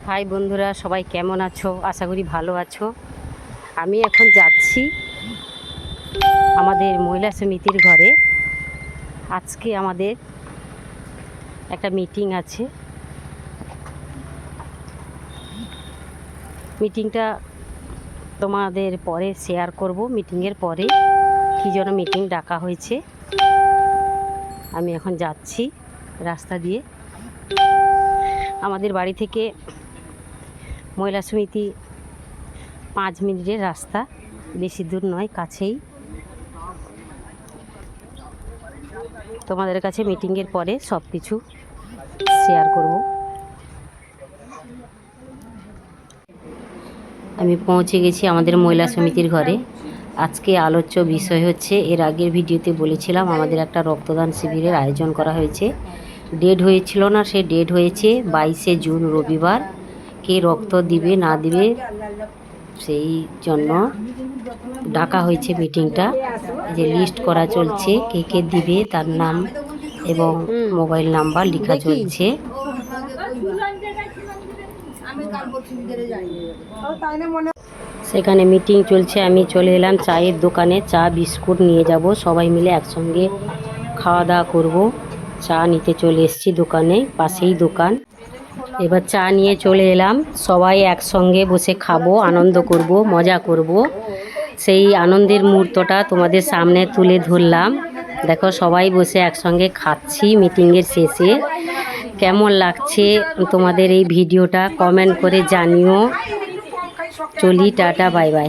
High বন্ধুরা, সবাই কেমন আছো? আশা করি ভালো আছো। আমি এখন যাচ্ছি আমাদের মহিলা সমিতির ঘরে। আজকে আমাদের একটা মিটিং আছে। মিটিংটা তোমাদের পরে শেয়ার করব। মিটিংয়ের পরে কী জন্য মিটিং ডাকা হয়েছে। আমি এখন যাচ্ছি রাস্তা দিয়ে। আমাদের বাড়ি থেকে মহিলা সমিতি 5 মিনিটের রাস্তা, বেশি দূর নয়, কাছেই। তোমাদের কাছে মিটিংয়ের পরে সব কিছু শেয়ার করব। আমি পৌঁছে গেছি আমাদের মহিলা সমিতির ঘরে। আজকে আলোচ্য বিষয় হচ্ছে, এর আগের ভিডিওতে বলেছিলাম আমাদের একটা রক্তদান শিবিরের আয়োজন করা হয়েছে। ডেট হয়েছিল না, সে ডেট হয়েছে 22শে জুন রবিবার। কে রক্ত দিবে না দিবে সেই জন্য ডাকা হয়েছে মিটিংটা। যে লিস্ট করা চলছে, কে কে দিবে তার নাম এবং মোবাইল নাম্বার লেখা চলছে। সেখানে মিটিং চলছে। আমি চলে এলাম চায়ের দোকানে। চা বিস্কুট নিয়ে যাব, সবাই মিলে একসঙ্গে খাওয়া দাওয়া করব। চা নিতে চলে এসেছি দোকানে, পাশেই দোকান। এবার চা নিয়ে চলে এলাম। সবাই একসঙ্গে বসে খাবো, আনন্দ করব, মজা করব। সেই আনন্দের মুহূর্তটা তোমাদের সামনে তুলে ধরলাম। দেখো, সবাই বসে একসঙ্গে খাচ্ছি মিটিংয়ের শেষে। কেমন লাগছে তোমাদের এই ভিডিওটা কমেন্ট করে জানিও। চলি, টাটা, বাই বাই।